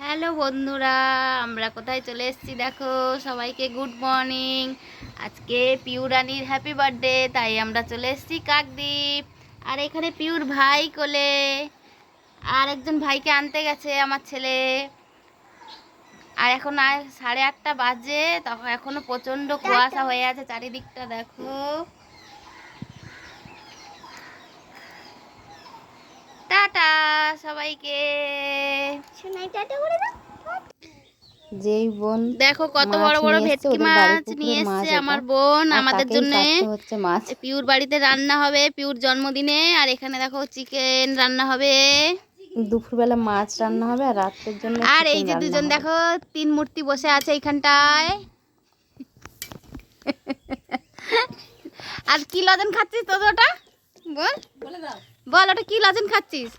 Hello বন্ধুরা, আমরা কোথায় চলে এসেছি দেখো। সবাইকে গুড মর্নিং। আজকে পিউ রানীর হ্যাপি বার্থডে, তাই আমরা চলে এসেছি কাকদ্বীপ। আর এখানে পিউর ভাই কোলে, আর একজন ভাইকে আনতে গেছে আমার ছেলে। আর এখন 8:30 বাজে, তখন এখনো প্রচণ্ড কুয়াশা হয়ে আছে চারিদিকটা দেখো। টাটা সবাইকে। যেই বোন দেখো কত বড় বড় ভেটকি মাছ নিয়ে এসছে আমার বোন আমাদের জন্য। হচ্ছে মাছ পিউর বাড়িতে রান্না হবে পিউর জন্মদিনে। আর এখানে দেখো চিকেন রান্না হবে, দুপুরবেলা মাছ রান্না হবে, আর রাতের জন্য আর এই যে দুজন দেখো তিন মূর্তি বসে আছে এইখানটায়। আর কি লজেন খাচ্ছিস তোর ওটা বল, বল ওটা কি লজেন খাচ্ছিস?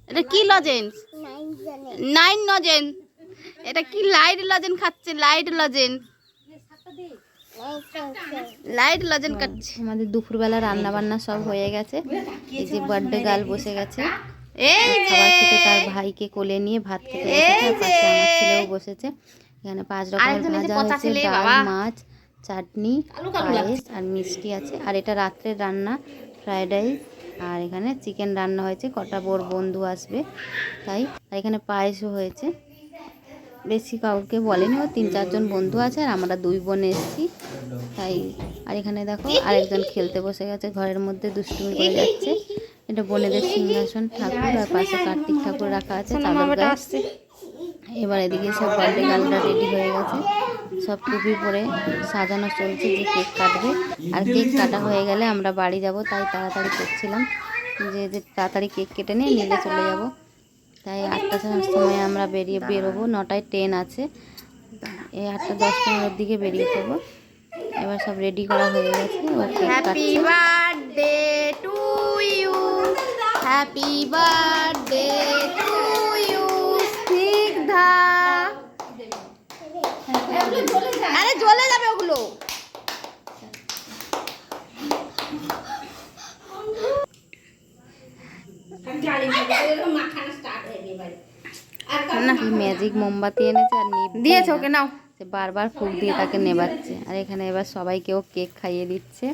এটা কি লজেন? 9 লজেন। এটা কি লাইট লজেন খাচ্ছে? লাইট লজেন, লাইট লজেন খাচ্ছে। আমাদের দুপুরবেলা রান্না বান্না সব হয়ে গেছে। এই যে বার্থডে গার্ল বসে গেছে, এই যে খাবার খেতে তার ভাইকে কোলে নিয়ে ভাত খেতে বসেছে। আর পাশে আমার ছেলেও বসেছে। এখানে 5 রকমের ভাজা হয়েছে, ডাল, মাছ, চাটনি, পায়েস আর মিষ্টি আছে। আর এটা রাত্রের রান্না, ফ্রাইড রাইস। আর এখানে চিকেন রান্না হয়েছে, কটা বন্ধু আসবে তাই। আর এখানে পায়েসও হয়েছে, বেশি কাউকে বলেনি, ও 3-4 জন বন্ধু আছে, আর আমরা 2 বোন এসেছি তাই। আর এখানে দেখো আরেকজন খেলতে বসে গেছে, ঘরের মধ্যে দুষ্টুমি করে যাচ্ছে। এটা বোনেদের সিংহাসন ঠাকুর, আর পাশে কার্তিক ঠাকুর রাখা আছে চাদর গায়ে। এবার এদিকে সব বার্থডে গার্লরা রেডি হয়ে গেছে, সব টুপি পরে সাজানো চলছে যে কেক কাটবে। আর কেক কাটা হয়ে গেলে আমরা বাড়ি যাব, তাই তাড়াতাড়ি করছিলাম যে তাড়াতাড়ি কেক কেটে নিলে চলে যাব। তাই 8টার সময় আমরা বেরোবো, 9টায় ট্রেন আছে। এই 8:10-15 দিকে বেরিয়ে পড়বো। এবার সব রেডি করা হয়ে গেছে, ও কেক হ্যাপি কাটছে। Birthday to you, happy birthday to you Snigdha. আরে জ্বলে যাবে ওগুলো। না, ম্যাজিক মোমবাতি এনেছে আর নিভ দিয়েছে ওকে, নাও। সে বারবার ফুক দিয়ে তাকে নেবাচ্ছে। আর এখানে এবার সবাইকেও কেক খাইয়ে দিচ্ছে।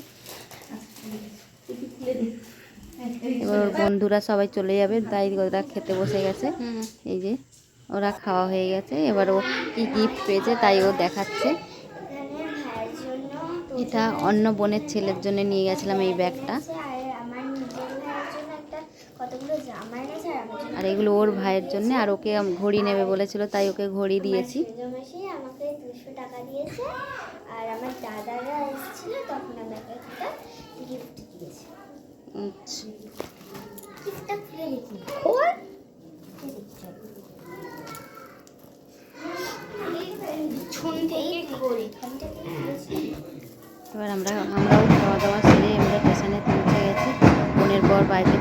এবার ওর বন্ধুরা সবাই চলে যাবে, তাই ওরা খেতে বসে গেছে। এই যে ওরা খাওয়া হয়ে গেছে, এবার ও কি গিফট পেয়েছে তাই ও দেখাচ্ছে। এটা অন্য বোনের ছেলের জন্য নিয়ে গেছিলাম এই ব্যাগটা, আর এগুলো ওর ভাইয়ের জন্য। আর ওকে ঘড়ি নেবে বলেছিল, তাই ওকে ঘড়ি দিয়েছি। আমাকে 200 টাকা দিয়েছে, আর আমার দাদারা এসেছিল তখন আমাকে একটা গিফট দিয়েছে। গিফটটা খুলে দেখি, খোল। এবার আমরাও খাওয়া দাওয়া সেরে আমরা স্টেশনে পৌঁছে গেছি। বোনের বর বাইকে